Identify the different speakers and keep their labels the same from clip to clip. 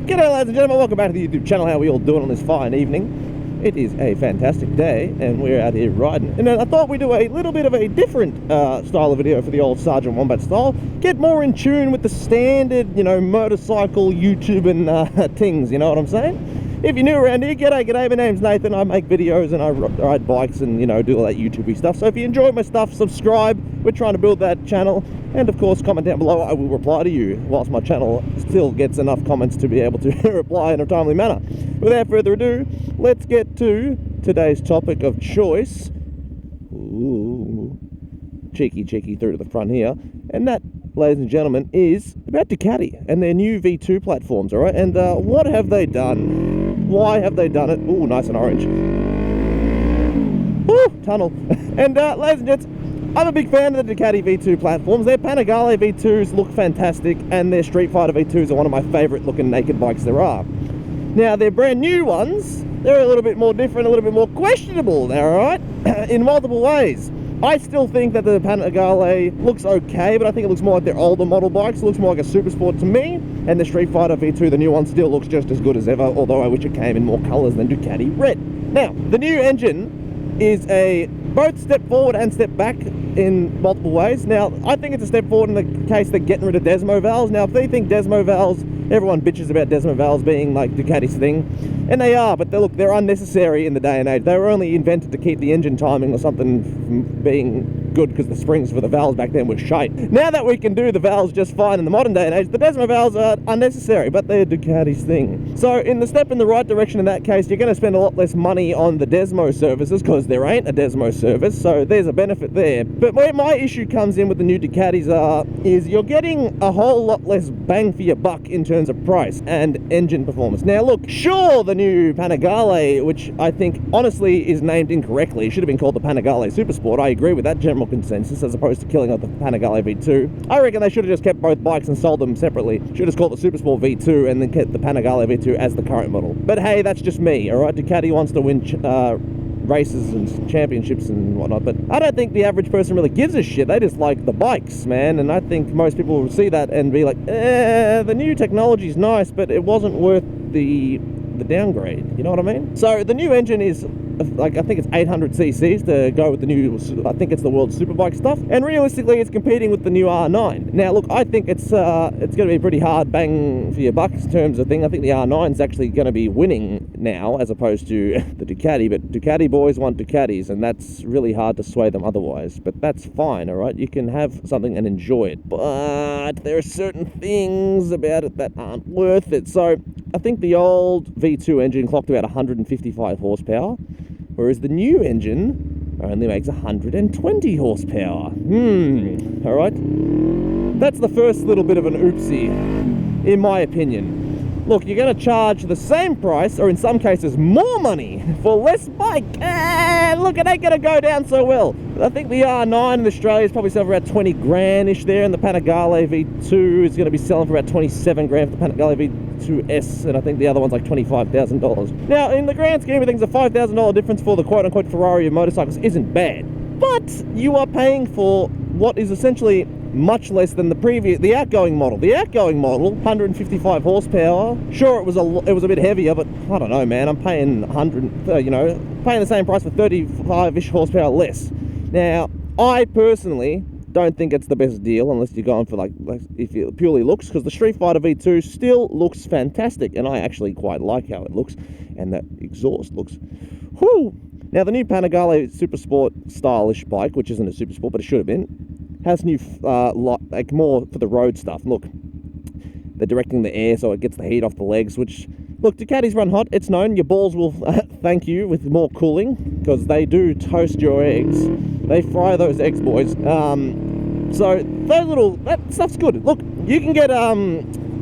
Speaker 1: G'day ladies and gentlemen, welcome back to the YouTube channel. How are we all doing on this fine evening? It is a fantastic day and we're out here riding. And I thought we'd do a little bit of a different style of video for the old Sergeant Wombat style. Get more in tune with the standard, motorcycle YouTube and things, you know what I'm saying? If you're new around here, g'day, my name's Nathan. I make videos and I ride bikes and, do all that YouTube-y stuff. So if you enjoy my stuff, subscribe. We're trying to build that channel. And of course, comment down below. I will reply to you whilst my channel still gets enough comments to be able to reply in a timely manner. Without further ado, let's get to today's topic of choice. Ooh, cheeky through to the front here. And that, ladies and gentlemen, is about Ducati and their new V2 platforms, all right? And what have they done? Why have they done it? Ooh, nice and orange. Ooh, tunnel. And ladies and gents, I'm a big fan of the Ducati V2 platforms. Their Panigale V2s look fantastic, and their Street Fighter V2s are one of my favourite looking naked bikes there are. Now, their brand new ones, they're a little bit more different, a little bit more questionable, they're alright, in multiple ways. I still think that the Panigale looks okay, but I think it looks more like their older model bikes. It looks more like a Super Sport to me, and the Street Fighter V2, the new one, still looks just as good as ever, although I wish it came in more colours than Ducati Red. Now, the new engine is a both step forward and step back in multiple ways. Now, I think it's a step forward in the case they're getting rid of Desmo valves. Now, if they think Desmo valves, everyone bitches about Desmo valves being like Ducati's thing, and they are, but they're unnecessary in the day and age. They were only invented to keep the engine timing or something from being good because the springs for the valves back then were shite. Now that we can do the valves just fine in the modern day and age, the Desmo valves are unnecessary, but they're Ducati's thing. So in the step in the right direction in that case, you're going to spend a lot less money on the Desmo services because there ain't a Desmo service, so there's a benefit there. But where my issue comes in with the new Ducatis is you're getting a whole lot less bang for your buck in terms of price and engine performance. Now look, sure, the new Panigale, which I think honestly is named incorrectly, it should have been called the Panigale Super Sport. I agree with that general consensus, as opposed to killing off the Panigale V2. I reckon they should have just kept both bikes and sold them separately. Should have just called the Super Sport V2 and then kept the Panigale V2 as the current model. But hey, that's just me, alright? Ducati wants to win races and championships and whatnot, but I don't think the average person really gives a shit. They just like the bikes, man, and I think most people will see that and be like, the new technology's nice, but it wasn't worth the downgrade, you know what I mean? So the new engine is I think it's 800 cc's to go with the new, I think it's the world superbike stuff, and realistically it's competing with the new R9. Now look, I think it's going to be a pretty hard bang for your buck in terms of thing. I think the R9's actually going to be winning now as opposed to the Ducati, but Ducati boys want Ducatis, and that's really hard to sway them otherwise, but that's fine, alright? You can have something and enjoy it, but there are certain things about it that aren't worth it. So I think the old V2 engine clocked about 155 horsepower, whereas the new engine only makes 120 horsepower. Alright? That's the first little bit of an oopsie, in my opinion. Look, you're going to charge the same price, or in some cases more money, for less bike. Look, it ain't going to go down so well. I think the R9 in Australia is probably selling for about 20 grand-ish there, and the Panigale V2 is going to be selling for about 27 grand for the Panigale V2S, and I think the other one's like $25,000. Now, in the grand scheme of things, a $5,000 difference for the quote-unquote Ferrari of motorcycles isn't bad. But you are paying for what is essentially much less than the outgoing model. The outgoing model, 155 horsepower. Sure, it was a bit heavier, but I don't know, man. I'm paying paying the same price for 35-ish horsepower less. Now, I personally don't think it's the best deal unless you're going for like if it purely looks, because the Street Fighter V2 still looks fantastic, and I actually quite like how it looks, and that exhaust looks whoo. Now, the new Panigale Super Sport stylish bike, which isn't a Super Sport, but it should have been, has new, like more for the road stuff. Look, they're directing the air so it gets the heat off the legs, which, look, Ducatis run hot. It's known. Your balls will thank you with more cooling, because they do toast your eggs. They fry those eggs, boys. So that stuff's good. Look, you can get,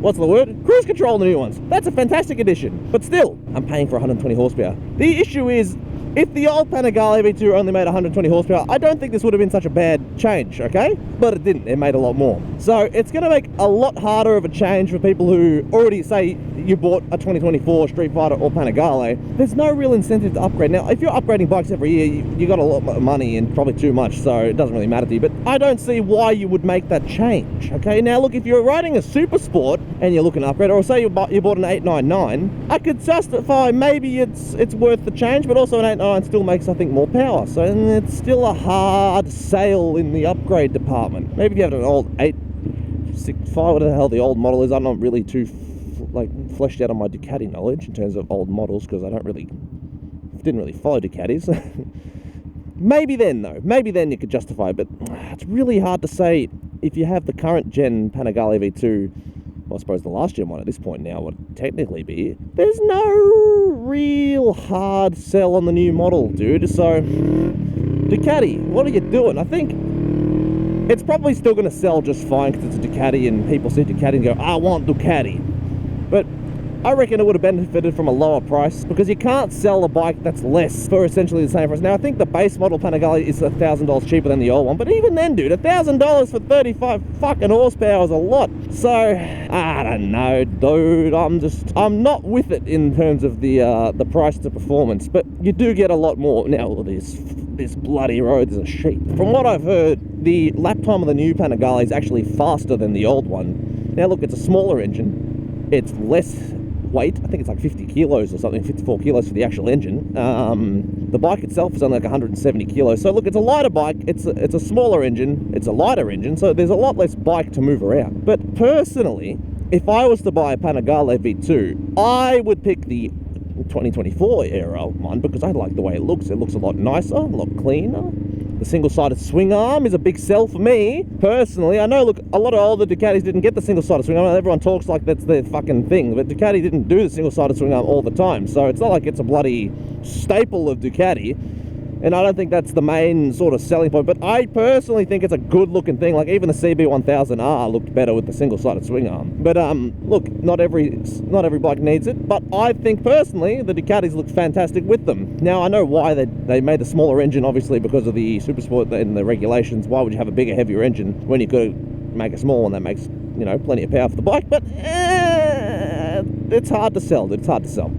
Speaker 1: what's the word? Cruise control in the new ones. That's a fantastic addition. But still, I'm paying for 120 horsepower. The issue is, if the old Panigale V2 only made 120 horsepower, I don't think this would have been such a bad change, okay? But it didn't. It made a lot more. So it's going to make a lot harder of a change for people who already say you bought a 2024 Street Fighter or Panigale. There's no real incentive to upgrade. Now, if you're upgrading bikes every year, you got a lot of money and probably too much, so it doesn't really matter to you. But I don't see why you would make that change, okay? Now, look, if you're riding a Super Sport and you're looking to upgrade, or say you bought an 899, I could justify maybe it's worth the change, but also an 899 still makes, I think, more power. So it's still a hard sale in the upgrade department. Maybe if you have an old 865, whatever the hell the old model is. I'm not really too fleshed out on my Ducati knowledge in terms of old models, because I didn't really follow Ducatis. Maybe then, though. Maybe then you could justify it, but it's really hard to say if you have the current gen Panigale V2, well, I suppose the last gen one at this point now would technically be. There's no real hard sell on the new model, dude. So, Ducati, what are you doing? I think it's probably still going to sell just fine because it's a Ducati and people see Ducati and go, I want Ducati. But I reckon it would have benefited from a lower price, because you can't sell a bike that's less for essentially the same price. Now, I think the base model Panigale is $1,000 cheaper than the old one, but even then, dude, $1,000 for 35 fucking horsepower is a lot. So, I don't know, dude. I'm not with it in terms of the price to performance, but you do get a lot more. Now, this bloody road is a sheep. From what I've heard, the lap time of the new Panigale is actually faster than the old one. Now, look, it's a smaller engine. It's less weight. I think it's like 50 kilos or something, 54 kilos for the actual engine. The bike itself is only like 170 kilos. So look, it's a lighter bike. It's a smaller engine. It's a lighter engine. So there's a lot less bike to move around. But personally, if I was to buy a Panigale V2, I would pick the 2024 era one, because I like the way it looks. It looks a lot nicer, a lot cleaner. The single-sided swing arm is a big sell for me, personally. I know, look, a lot of older Ducatis didn't get the single-sided swing arm. Everyone talks like that's their fucking thing, but Ducati didn't do the single-sided swing arm all the time, so it's not like it's a bloody staple of Ducati. And I don't think that's the main sort of selling point, but I personally think it's a good looking thing. Like even the CB1000R looked better with the single-sided swing arm. But look, not every bike needs it, but I think personally the Ducatis look fantastic with them. Now I know why they made the smaller engine, obviously because of the Super Sport and the regulations. Why would you have a bigger, heavier engine when you could make a small one that makes, you know, plenty of power for the bike? But it's hard to sell. It's hard to sell.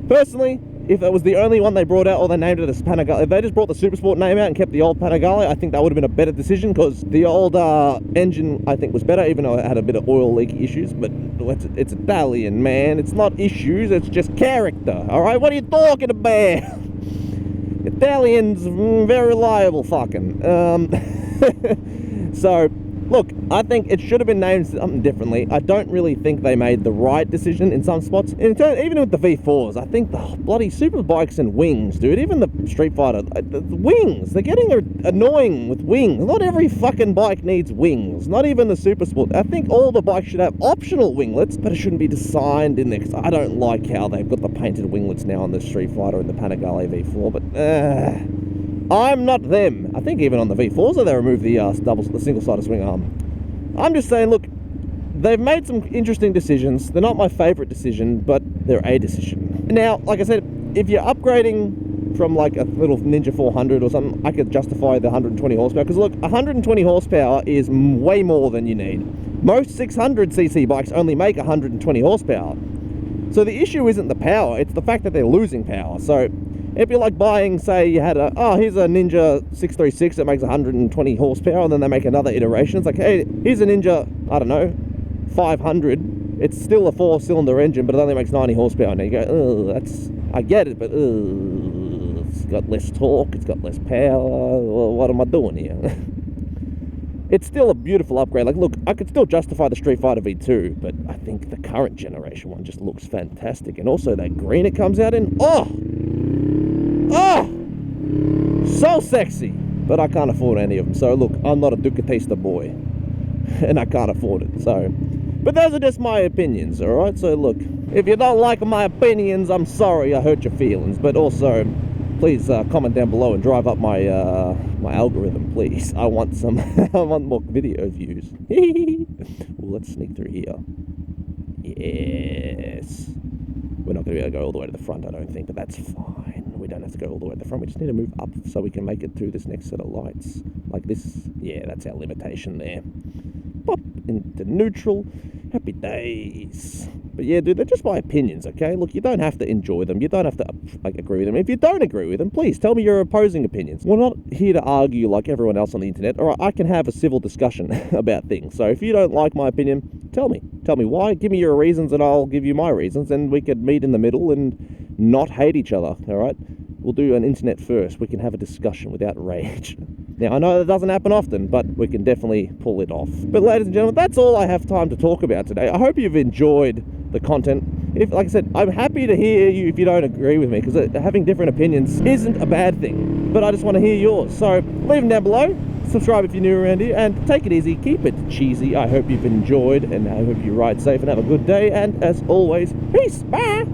Speaker 1: Personally, if it was the only one they brought out, or they named it as Panigale, if they just brought the Super Sport name out and kept the old Panigale, I think that would have been a better decision, because the old engine, I think, was better, even though it had a bit of oil leak issues. But it's Italian, man. It's not issues, it's just character, alright? What are you talking about? Italians, very reliable fucking. So, look, I think it should have been named something differently. I don't really think they made the right decision in some spots. Even with the V4s, I think the bloody super bikes and wings, dude, even the Street Fighter, the wings, they're getting annoying with wings. Not every fucking bike needs wings, not even the Super Sport. I think all the bikes should have optional winglets, but it shouldn't be designed in there, because I don't like how they've got the painted winglets now on the Street Fighter and the Panigale V4, but I'm not them. I think even on the V4s they removed the single-sided swing arm. I'm just saying, look, they've made some interesting decisions. They're not my favourite decision, but they're a decision. Now, like I said, if you're upgrading from like a little Ninja 400 or something, I could justify the 120 horsepower. Because look, 120 horsepower is way more than you need. Most 600cc bikes only make 120 horsepower. So the issue isn't the power, it's the fact that they're losing power. So it'd be like buying, say you had here's a Ninja 636 that makes 120 horsepower, and then they make another iteration. It's like, hey, here's a Ninja, I don't know, 500. It's still a 4-cylinder engine, but it only makes 90 horsepower. And you go, oh, I get it, but it's got less torque, it's got less power. Well, what am I doing here? It's still a beautiful upgrade. Like, look, I could still justify the Street Fighter V2, but I think the current generation one just looks fantastic. And also that green it comes out in, oh, so sexy. But I can't afford any of them. So look, I'm not a Ducatista boy, and I can't afford it. So, but those are just my opinions, all right? So look, if you don't like my opinions, I'm sorry I hurt your feelings. But also, please comment down below and drive up my my algorithm, please. I want some, I want more video views. Well, let's sneak through here. Yes. We're not going to be able to go all the way to the front, I don't think, but that's fine. we don't have to go all the way at the front. We just need to move up so we can make it through this next set of lights. Like this. Yeah, that's our limitation there. Pop into neutral. Happy days. But yeah, dude, they're just my opinions, okay? Look, you don't have to enjoy them. You don't have to agree with them. If you don't agree with them, please tell me your opposing opinions. We're not here to argue like everyone else on the internet. All right, I can have a civil discussion about things. So if you don't like my opinion, tell me. Tell me why. Give me your reasons and I'll give you my reasons, and we could meet in the middle and not hate each other, all right? We'll do an internet first. We can have a discussion without rage. Now, I know that doesn't happen often, but we can definitely pull it off. But ladies and gentlemen, that's all I have time to talk about today. I hope you've enjoyed the content. Like I said, I'm happy to hear you if you don't agree with me, because having different opinions isn't a bad thing. But I just want to hear yours. So leave them down below. Subscribe if you're new around here, and take it easy. Keep it cheesy. I hope you've enjoyed, and I hope you ride safe and have a good day. And as always, peace. Bye.